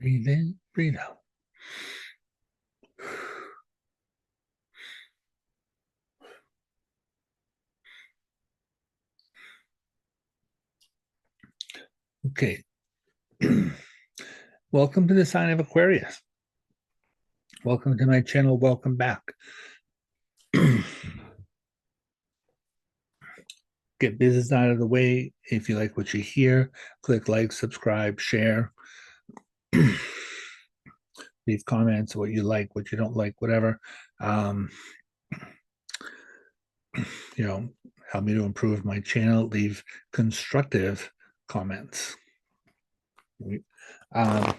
Breathe in, breathe out. Okay. Welcome to the sign of Aquarius. Welcome to my channel. Welcome back. Get business out of the way. If you like what you hear, click like, subscribe, share. Leave comments, what you like, what you don't like, whatever. You know, help me to improve my channel. Leave constructive comments. Um,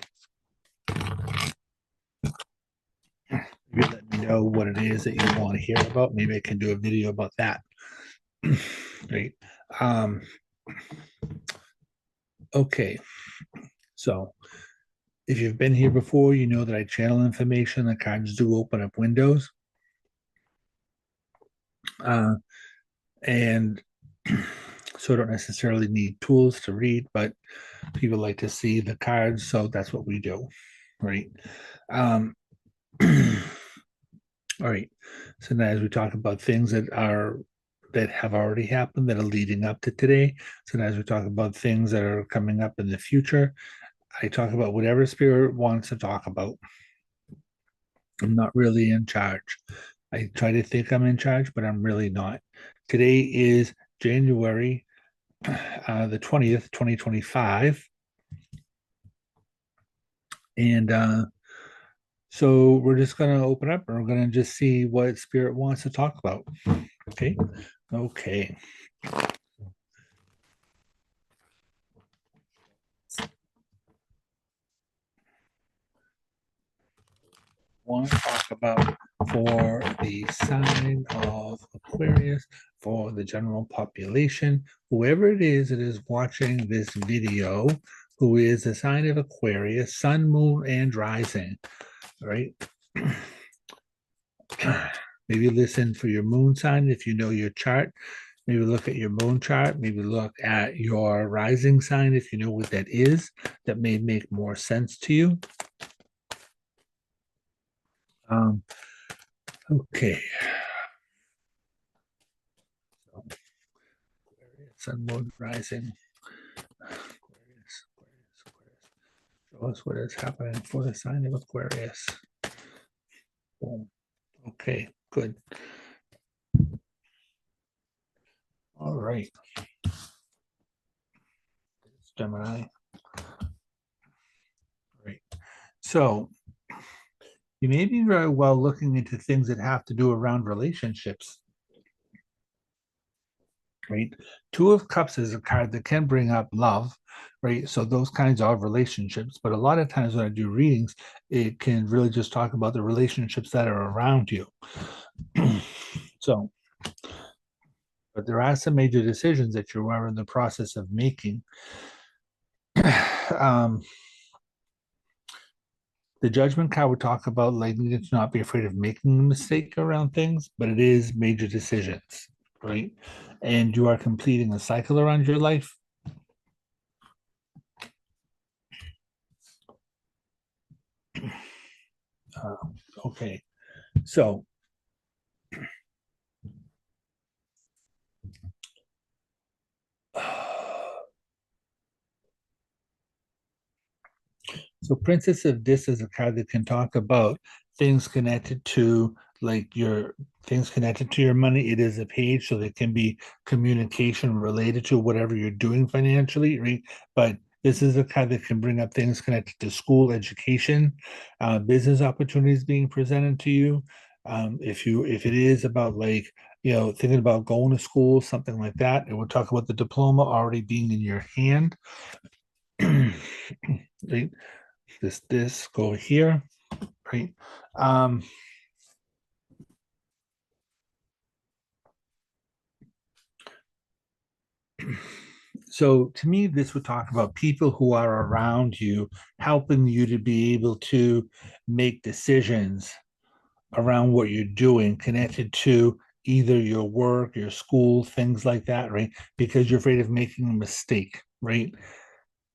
Maybe let me know what it is that you want to hear about. Maybe I can do a video about that. Right. Okay. So if you've been here before, you know that I channel information. The cards do open up windows. And so I don't necessarily need tools to read, but people like to see the cards. So that's what we do. Right. All right. So now as we talk about things that have already happened that are leading up to today. So now as we talk about things that are coming up in the future, I talk about whatever spirit wants to talk about. I'm not really in charge. I try to think I'm in charge, but I'm really not. Today is January the 20th, 2025. And so we're just going to open up and we're going to just see what spirit wants to talk about. Okay. Okay. Want to talk about for the sign of Aquarius, for the general population, whoever it is that is watching this video, who is the sign of Aquarius, sun, moon, and rising, right? Maybe listen for your moon sign if you know your chart. Maybe look at your moon chart. Maybe look at your rising sign if you know what that is. That may make more sense to you. Okay. So, Aquarius, sun, moon, rising. Aquarius, Aquarius, Aquarius. Show us what is happening for the sign of Aquarius. Boom. Okay, good. All right. It's Gemini. Right. So you may be very well looking into things that have to do around relationships. Right. Two of Cups is a card that can bring up love, right? So those kinds of relationships. But a lot of times when I do readings, it can really just talk about the relationships that are around you. So, but there are some major decisions that you are in the process of making. The Judgment card would talk about like needing to not be afraid of making a mistake around things, but it is major decisions, right? And you are completing a cycle around your life. Okay, so so Princess of Dis is a card that can talk about things connected to like your things connected to your money. It is a page, so there can be communication related to whatever you're doing financially, right? But this is a card that can bring up things connected to school, education, business opportunities being presented to you. If it is about like thinking about going to school, something like that, it would talk about the diploma already being in your hand. Right? This go here, right? So to me, this would talk about people who are around you, helping you to be able to make decisions around what you're doing, connected to either your work, your school, things like that, right? Because you're afraid of making a mistake, right?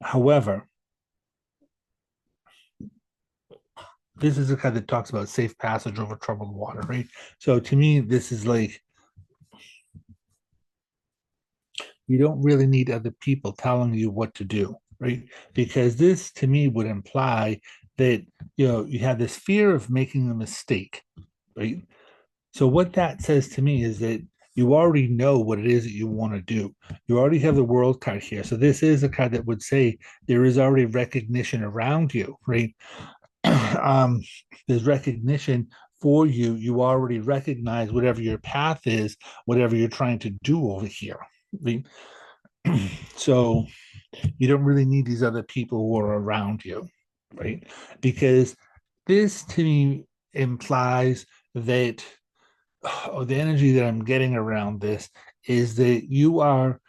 However, this is the kind that talks about safe passage over troubled water, right? So to me, this is like you don't really need other people telling you what to do, right? Because this to me would imply that you have this fear of making a mistake, right? So what that says to me is that you already know what it is that you want to do. You already have the world card here. So this is a card that would say there is already recognition around you, right? um, there's recognition for you. You already recognize whatever your path is, whatever you're trying to do over here. Right? So you don't really need these other people who are around you, right? Because this to me implies that the energy that I'm getting around this is that you are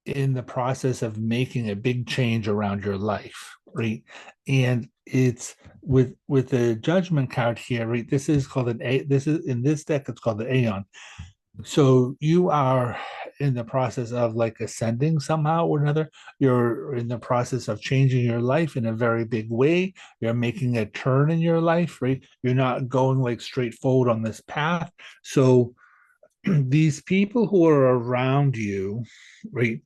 in the process of making a big change around your life, right? And it's with the judgment card here, right? This is called an A. This is in this deck, it's called the Aeon. So you are in the process of like ascending somehow or another. You're in the process of changing your life in a very big way. You're making a turn in your life, right? You're not going like straight forward on this path. So these people who are around you, right?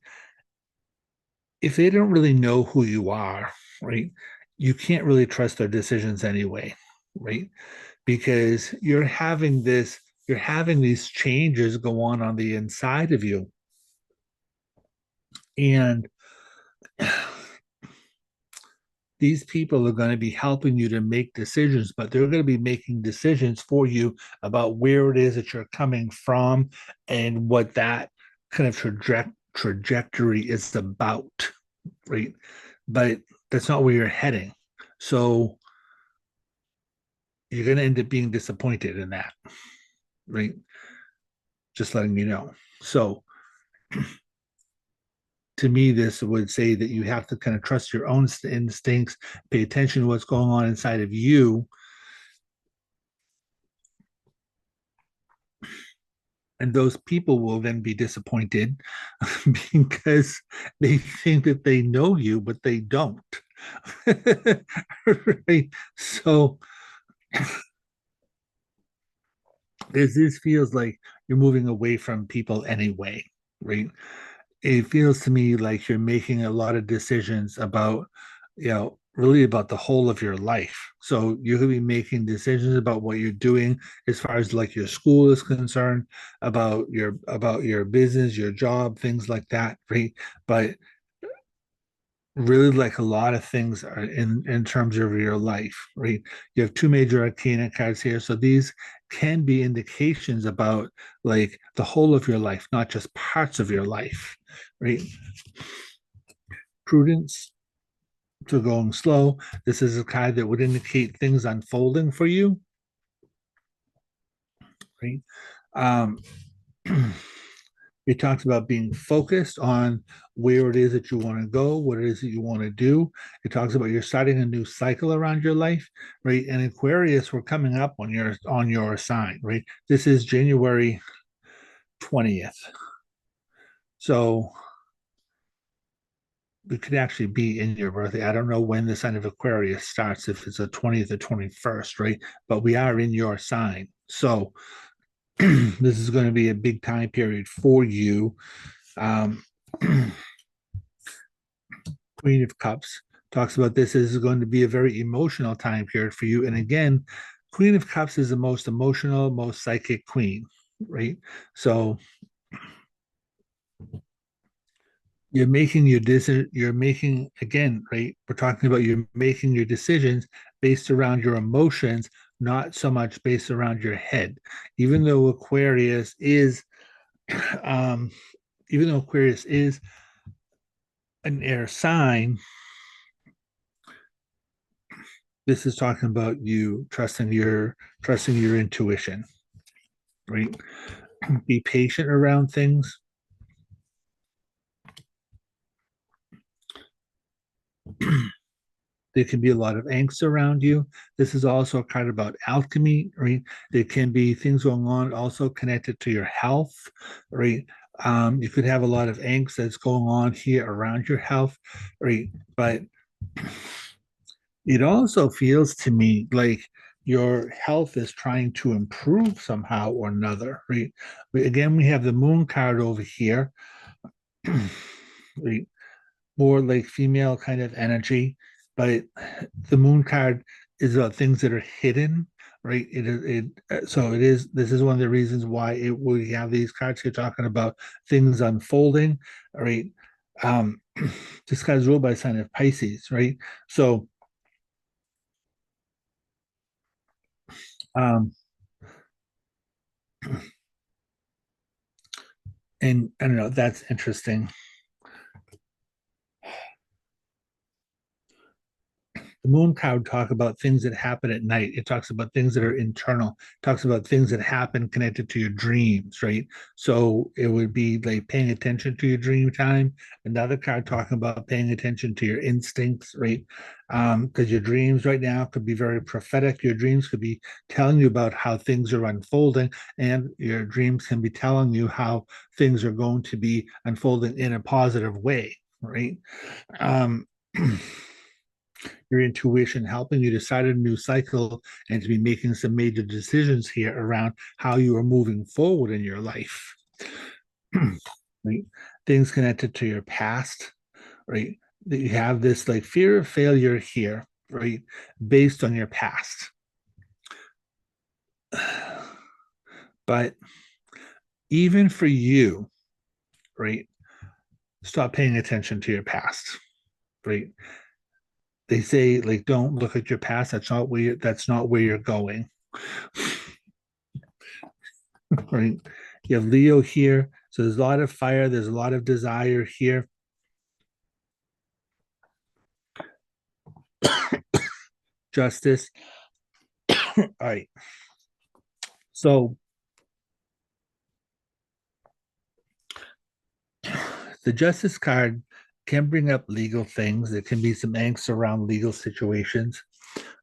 If they don't really know who you are, right? You can't really trust their decisions anyway, right? Because you're having these changes go on the inside of you. And these people are going to be helping you to make decisions, but they're going to be making decisions for you about where it is that you're coming from and what that kind of trajectory is about, right? But that's not where you're heading. So you're going to end up being disappointed in that, right? Just letting you know. So to me, this would say that you have to kind of trust your own instincts, pay attention to what's going on inside of you, and those people will then be disappointed because they think that they know you, but they don't. Right? So this feels like you're moving away from people anyway, right? It feels to me like you're making a lot of decisions about, really about the whole of your life. So you could be making decisions about what you're doing as far as like your school is concerned, about your business, your job, things like that, right? But really like a lot of things are in terms of your life, right? You have two major arcana cards here, so these can be indications about like the whole of your life, not just parts of your life, right? Prudence to going slow. This is a card that would indicate things unfolding for you, right? um It talks about being focused on where it is that you want to go, what it is that you want to do. It talks about you're starting a new cycle around your life, right? And Aquarius, we're coming up on your sign, right? This is January 20th. So it could actually be in your birthday. I don't know when the sign of Aquarius starts, if it's the 20th or 21st, right? But we are in your sign. So this is going to be a big time period for you. Um, Queen of Cups talks about this is going to be a very emotional time period for you. And again, Queen of Cups is the most emotional, most psychic queen, right? So you're making again, right? We're talking about you're making your decisions based around your emotions, not so much based around your head. Even though Aquarius is um even though Aquarius is an air sign, this is talking about you trusting your intuition, right? Be patient around things. There can be a lot of angst around you. This is also kind of about alchemy, right? There can be things going on also connected to your health, right? You could have a lot of angst that's going on here around your health, right? But it also feels to me like your health is trying to improve somehow or another, right? Again, we have the moon card over here, right? More like female kind of energy, but the moon card is about things that are hidden, right? So it is. This is one of the reasons why we have these cards here talking about things unfolding, right? Um, this guy's ruled by a sign of Pisces, right? So, um, and I don't know, that's interesting. The moon card talk about things that happen at night. It talks about things that are internal. It talks about things that happen connected to your dreams, right? So it would be like paying attention to your dream time. Another card talking about paying attention to your instincts, right? Because your dreams right now could be very prophetic. Your dreams could be telling you about how things are unfolding, and your dreams can be telling you how things are going to be unfolding in a positive way, right? Um, your intuition helping you decide a new cycle and to be making some major decisions here around how you are moving forward in your life. Right? Things connected to your past, right? That you have this like fear of failure here, right? Based on your past. But even for you, right? Stop paying attention to your past, right? They say like don't look at your past. That's not where you're going. Right? You have Leo here. So there's a lot of fire, there's a lot of desire here. Justice. All right. So the justice card can bring up legal things. There can be some angst around legal situations,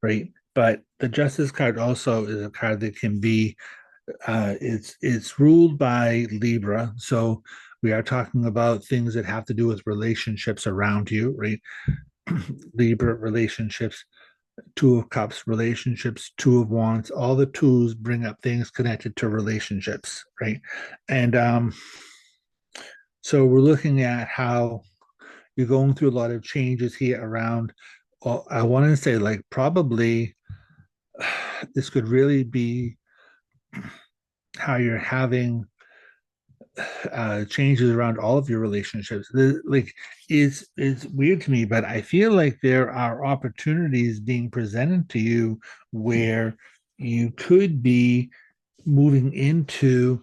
right? But the justice card also is a card that can be it's ruled by Libra. So we are talking about things that have to do with relationships around you, right? Libra relationships, Two of Cups, relationships, Two of Wands. All the twos bring up things connected to relationships, right? And so we're looking at how you're going through a lot of changes here around. I want to say, like, probably this could really be how you're having changes around all of your relationships. Like, is weird to me, but I feel like there are opportunities being presented to you where you could be moving into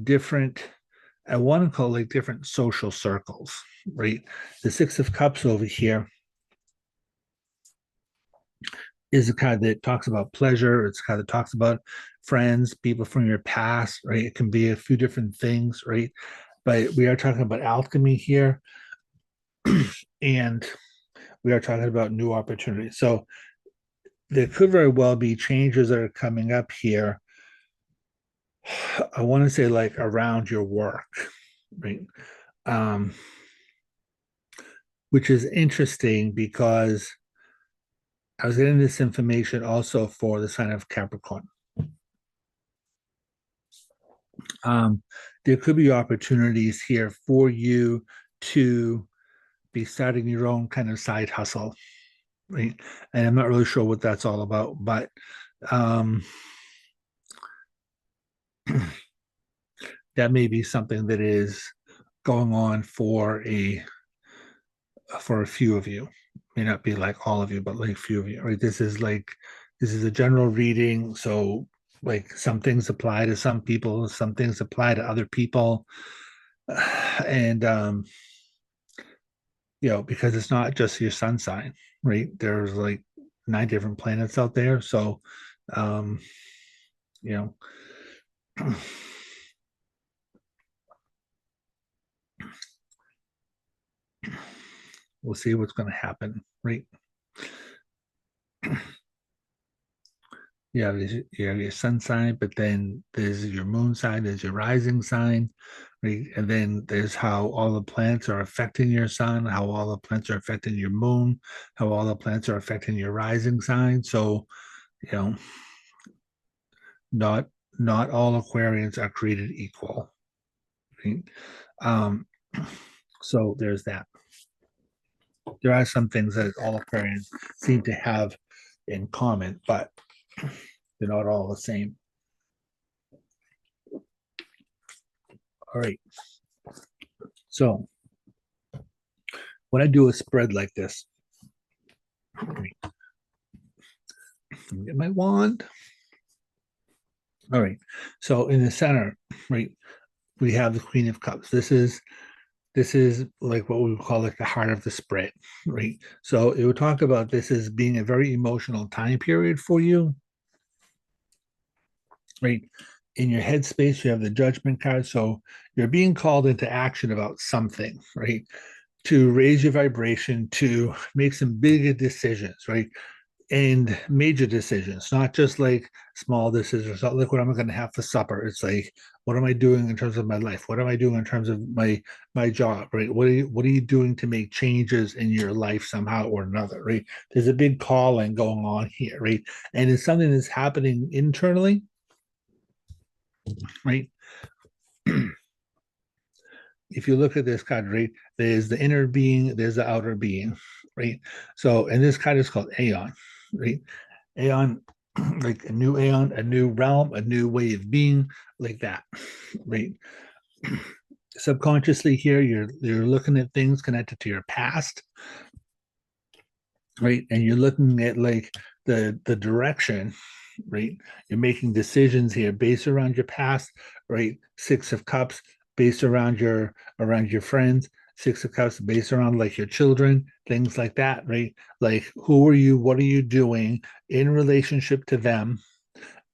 different, I want to call like different social circles, right? The Six of Cups over here is a card that talks about pleasure. It's a card that talks about friends, people from your past, right? It can be a few different things, right? But we are talking about alchemy here, and we are talking about new opportunities. So there could very well be changes that are coming up here. I want to say like around your work, right? Um, which is interesting because I was getting this information also for the sign of Capricorn. Um, there could be opportunities here for you to be starting your own kind of side hustle, right? And I'm not really sure what that's all about, but um, that may be something that is going on for a few of you. May not be like all of you, but like a few of you, right? This is a general reading, so like some things apply to some people, some things apply to other people, and because it's not just your sun sign, right? There's like 9 different planets out there, so um, you know, we'll see what's going to happen, right? You have your sun sign, but then there's your moon sign, there's your rising sign, right? And then there's how all the planets are affecting your sun, how all the planets are affecting your moon, how all the planets are affecting your rising sign. So, you know, not not all Aquarians are created equal. Right? Um, so there's that. There are some things that all Aquarians seem to have in common, but they're not all the same. All right. So when I do a spread like this, get my wand. All right. So in the center, right, we have the Queen of Cups. This is like what we would call like the heart of the spread, right? So it would talk about this as being a very emotional time period for you, right? In your headspace, you have the Judgment card. So you're being called into action about something, right? To raise your vibration, to make some bigger decisions, right? And major decisions, not just like small decisions. Not like what am I going to have for supper? It's like, what am I doing in terms of my life? What am I doing in terms of my job? Right? What are you doing to make changes in your life somehow or another? Right? There's a big calling going on here, right? And it's something that's happening internally, right? If you look at this card, right, there's the inner being, there's the outer being, right? So, and this card is called Aeon, right? Aeon, like a new Aeon, a new realm, a new way of being, like that, right? Subconsciously here, you're looking at things connected to your past, right? And you're looking at like the direction, right? You're making decisions here based around your past, right? Six of Cups based around your friends, Six of Cups based around like your children, things like that, right? Like who are you? What are you doing in relationship to them?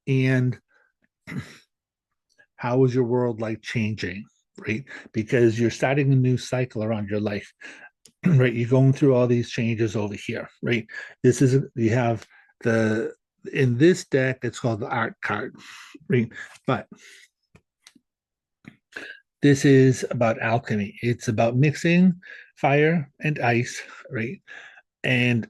And how is your world like changing? Right? Because you're starting a new cycle around your life. Right? You're going through all these changes over here, right? This is you have the in this deck, it's called the art card, right? But this is about alchemy. It's about mixing fire and ice, right? And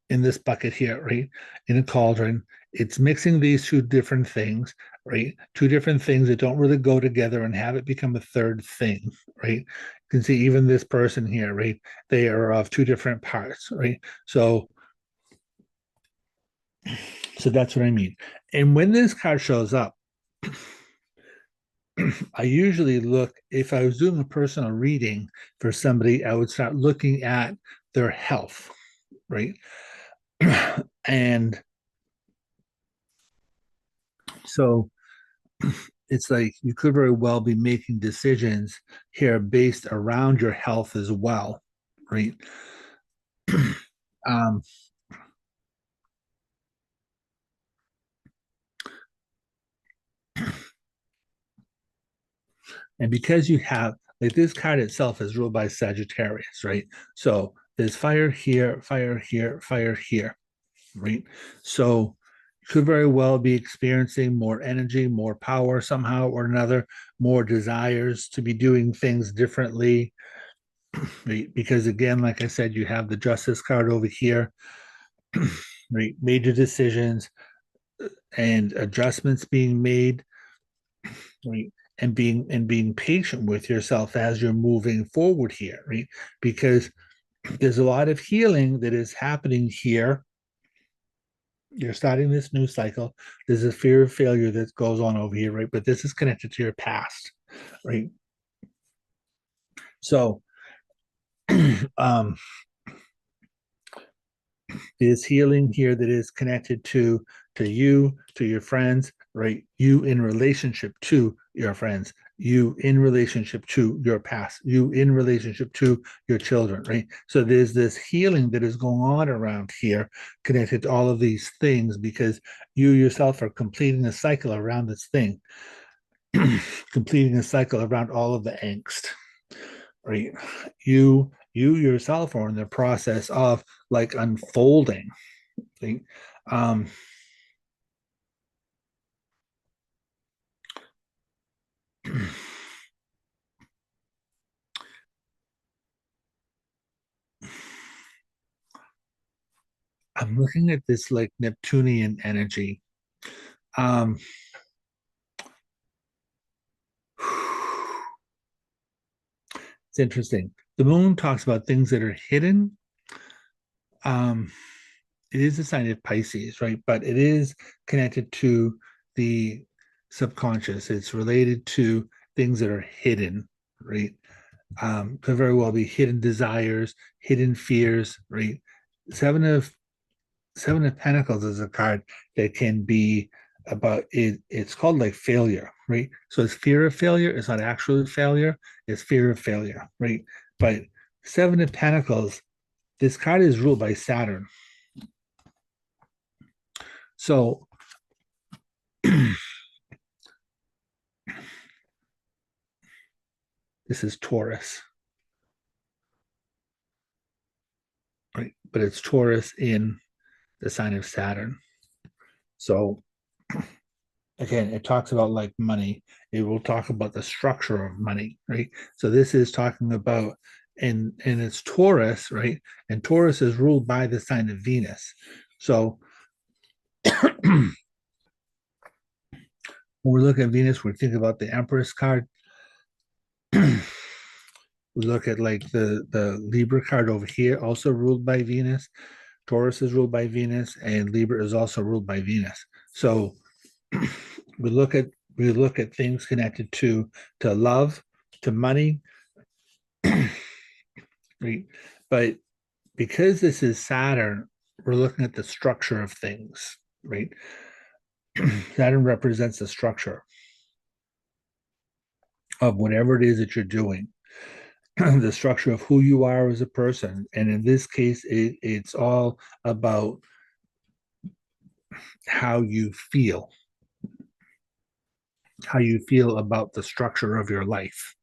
in this bucket here, right? In a cauldron, it's mixing these two different things, right? Two different things that don't really go together and have it become a third thing, right? You can see even this person here, right? They are of two different parts, right? So that's what I mean. And when this card shows up, I usually look, if I was doing a personal reading for somebody, I would start looking at their health, right? And so it's like you could very well be making decisions here based around your health as well, right? um, and because you have like this card itself is ruled by Sagittarius, right? So there's fire here, fire here, fire here, right? So you could very well be experiencing more energy, more power somehow or another, more desires to be doing things differently, right? Because again, like I said, you have the Justice card over here, right? Major decisions and adjustments being made, right? And being patient with yourself as you're moving forward here, right? Because there's a lot of healing that is happening here. You're starting this new cycle. There's a fear of failure that goes on over here, right? But this is connected to your past, right? So um there's healing here that is connected to you, to your friends, right? You in relationship to your friends, you in relationship to your past, you in relationship to your children, right? So there's this healing that is going on around here connected to all of these things because you yourself are completing a cycle around this thing, completing a cycle around all of the angst, right? You yourself are in the process of like unfolding thing. Um, I'm looking at this like Neptunian energy. Um, it's interesting. The moon talks about things that are hidden. Um, it is a sign of Pisces, right? But it is connected to the subconscious. It's related to things that are hidden, right? Could very well be hidden desires, hidden fears, right? Seven of Seven of Pentacles is a card that can be about it. It's called like failure, right? So it's fear of failure. It's not actually failure. It's fear of failure, right? But Seven of Pentacles, this card is ruled by Saturn. So this is Taurus, right? But it's Taurus in the sign of Saturn. So again, it talks about like money. It will talk about the structure of money, right? So this is talking about and it's Taurus, right? And Taurus is ruled by the sign of Venus. So when we look at Venus, we think about the Empress card. We look at like the Libra card over here, also ruled by Venus. Taurus is ruled by Venus, and Libra is also ruled by Venus. So we look at things connected to love, to money, right? But because this is Saturn, we're looking at the structure of things, right? Saturn represents the structure of whatever it is that you're doing, the structure of who you are as a person. And in this case, it's all about how you feel, about the structure of your life.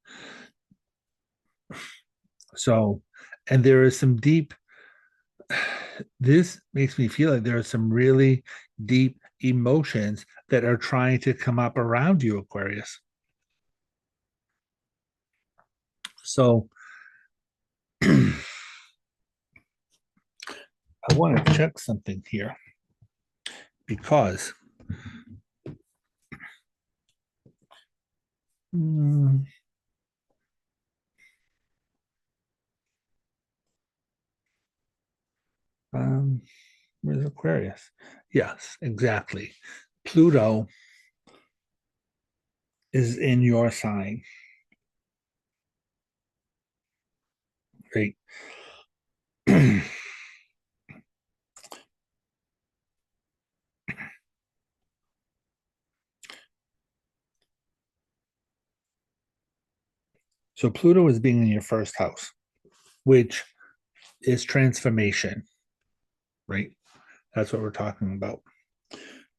So, and there is some deep, this makes me feel like there are some really deep emotions that are trying to come up around you, Aquarius. So, I want to check something here because mm, um, where's Aquarius? Yes, exactly. Pluto is in your sign, right? So Pluto is being in your first house, which is transformation, right? That's what we're talking about.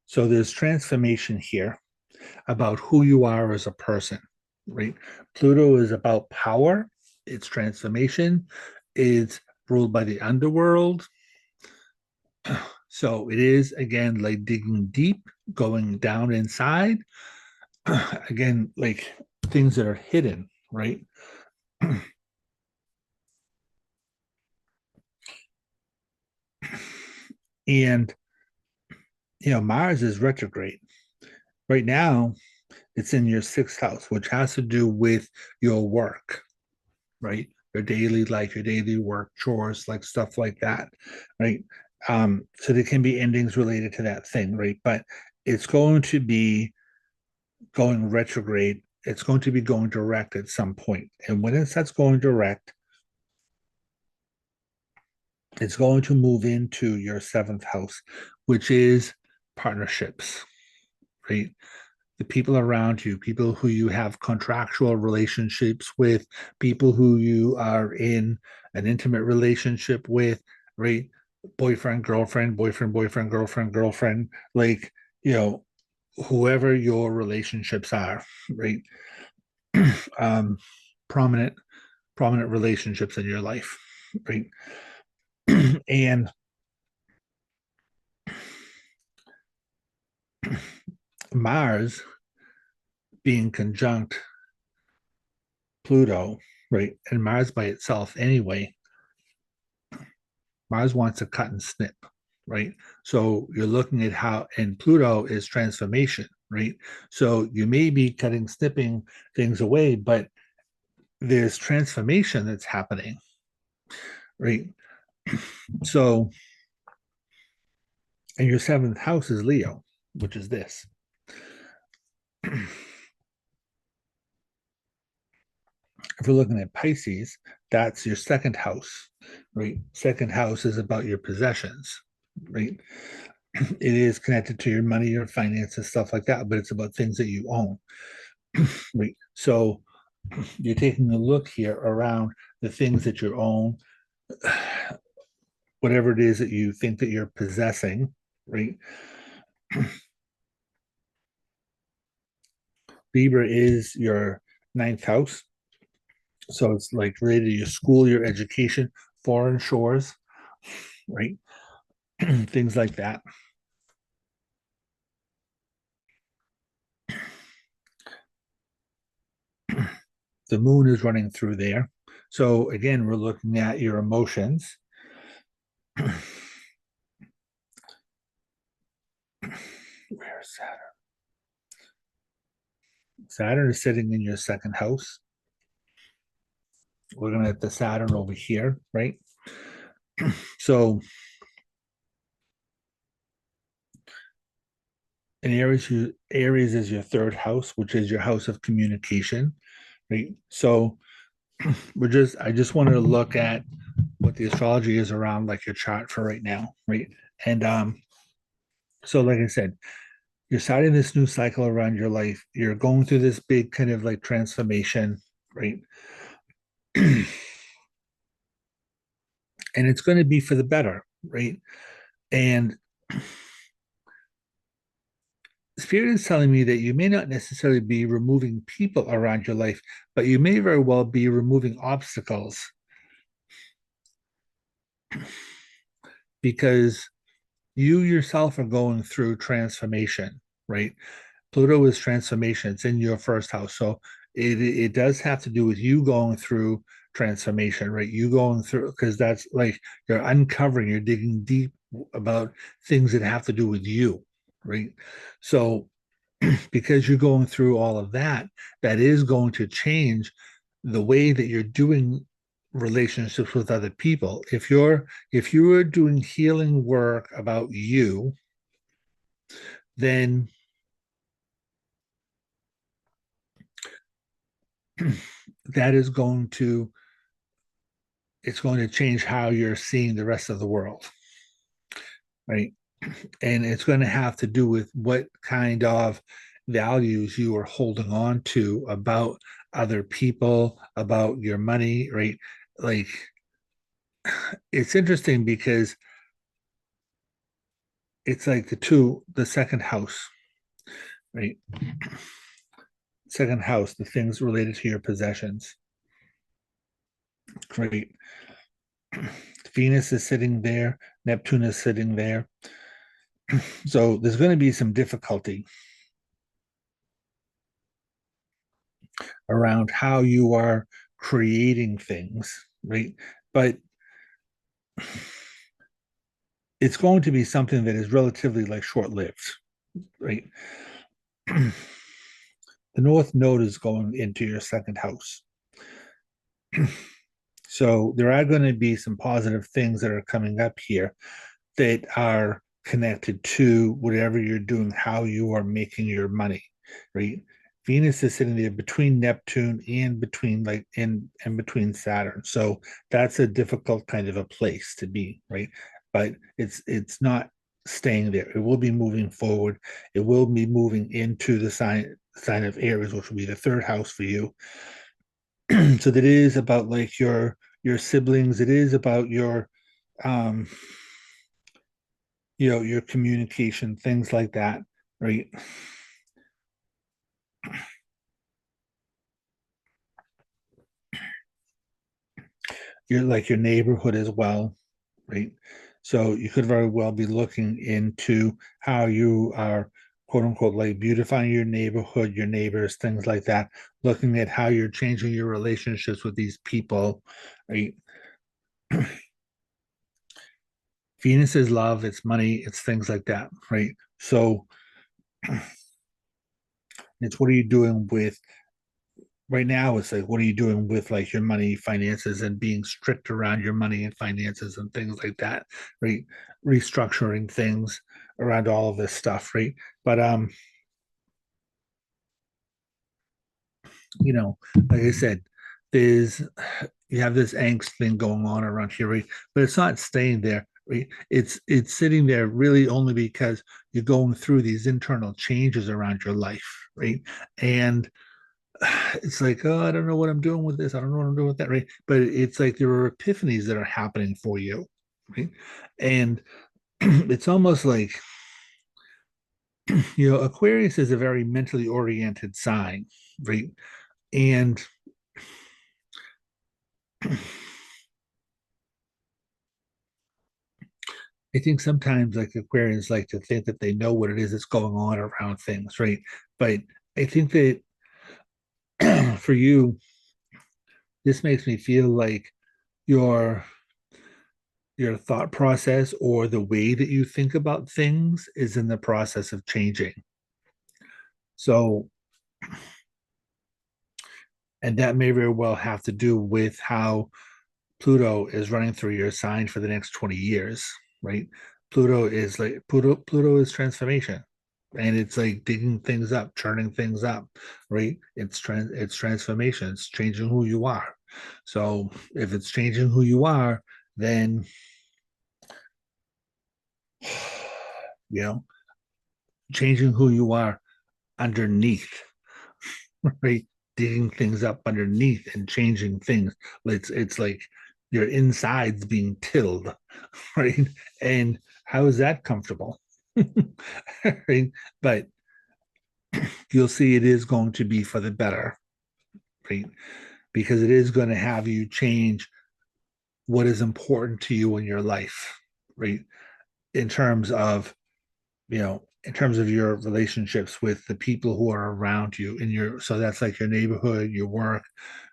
So there's transformation here about who you are as a person, right? Pluto is about power, it's transformation, it's ruled by the underworld. So it is again like digging deep, going down inside. Again, like things that are hidden, right? And Mars is retrograde. Right now, it's in your sixth house, which has to do with your work, right? Your daily life, your daily work, chores, like stuff like that, right? So there can be endings related to that thing, right? But it's going to be going retrograde. It's going to be going direct at some point. And when it starts going direct, it's going to move into your seventh house, which is partnerships, right? The people around you, people who you have contractual relationships with, people who you are in an intimate relationship with, right? Boyfriend, girlfriend, boyfriend, boyfriend, girlfriend, girlfriend, like, you know, whoever your relationships are, right? um, prominent, prominent relationships in your life, right? And Mars being conjunct Pluto, right? And Mars by itself anyway, Mars wants to cut and snip, right? So you're looking at how, and Pluto is transformation, right? So you may be snipping things away, but there's transformation that's happening, right? So, and your seventh house is Leo, which is this. If we're looking at Pisces, that's your second house, right? Second house is about your possessions, right? It is connected to your money, your finances, stuff like that, but it's about things that you own, right? So you're taking a look here around the things that you own, whatever it is that you think that you're possessing, right? Libra is your ninth house. So it's like related to your school, your education, foreign shores, right? Things like that. The moon is running through there. So again, we're looking at your emotions. Where's Saturn? Saturn is sitting in your second house. We're going to have the Saturn over here, right? So in Aries is your third house, which is your house of communication, right? So I just wanted to look at what the astrology is around like your chart for right now, right? And so like I said, you're starting this new cycle around your life. You're going through this big kind of like transformation, right? And it's going to be for the better, right? And Spirit is telling me that you may not necessarily be removing people around your life, but you may very well be removing obstacles because you yourself are going through transformation, right? Pluto is transformation. It's in your first house. So it does have to do with you going through transformation, right? You going through, because that's like you're uncovering, you're digging deep about things that have to do with you, right? So because you're going through all of that, that is going to change the way that you're doing relationships with other people. If you are doing healing work about you, then that is going to it's going to change how you're seeing the rest of the world, right? And it's going to have to do with what kind of values you are holding on to about other people, about your money, right? Like it's interesting because it's like the second house, right? Second house, the things related to your possessions, right? Venus is sitting there, Neptune is sitting there. So there's going to be some difficulty around how you are creating things, right? But it's going to be something that is relatively like short-lived, right? The North Node is going into your second house. So there are going to be some positive things that are coming up here that are connected to whatever you're doing, how you are making your money, right? Venus is sitting there between Neptune and between Saturn. So that's a difficult kind of a place to be, right? But it's not staying there. It will be moving forward. It will be moving into the sign of Aries, which will be the third house for you. So that it is about like your siblings. It is about your um your communication, things like that, right? You're like your neighborhood as well, right? So you could very well be looking into how you are quote unquote like beautifying your neighborhood, your neighbors, things like that, looking at how you're changing your relationships with these people, right? Venus is love, it's money, it's things like that, right? So it's what are you doing with right now? It's like, what are you doing with like your money, finances, and being strict around your money and finances and things like that, right? Restructuring things around all of this stuff, right? But you know, like I said, there's you have this angst thing going on around here, right? But it's not staying there, right? It's sitting there really only because you're going through these internal changes around your life, right? And it's like, oh, I don't know what I'm doing with this. I don't know what I'm doing with that, right? But it's like there are epiphanies that are happening for you, right? And it's almost like, Aquarius is a very mentally oriented sign, right? And I think sometimes like Aquarians like to think that they know what it is that's going on around things, right? But I think that for you, this makes me feel like your your thought process or the way that you think about things is in the process of changing. So, and that may very well have to do with how Pluto is running through your sign for the next 20 years, right? Pluto is transformation. And it's like digging things up, churning things up, right? It's transformation, it's changing who you are. So if it's changing who you are, then you know, changing who you are underneath, right? Digging things up underneath and changing things. It's like your insides being tilled, right? And how is that comfortable? Right? But you'll see it is going to be for the better, right? Because it is going to have you change what is important to you in your life, right? In terms of, in terms of your relationships with the people who are around you in your, so that's like your neighborhood, your work,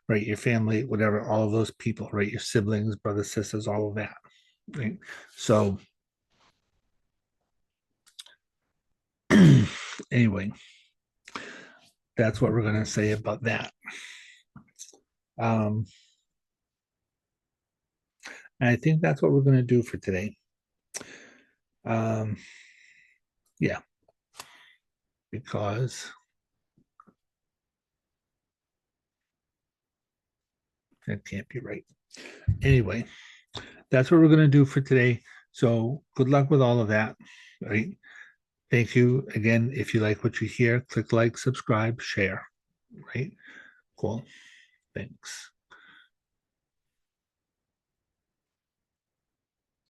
right? Your family, whatever, all of those people, right? Your siblings, brothers, sisters, all of that, right? So, anyway, that's what we're going to say about that. Um, and I think that's what we're going to do for today. Um, yeah, because that can't be right. Anyway, that's what we're going to do for today. So good luck with all of that. Right. Thank you again. If you like what you hear, click like, subscribe, share. Right. Cool. Thanks.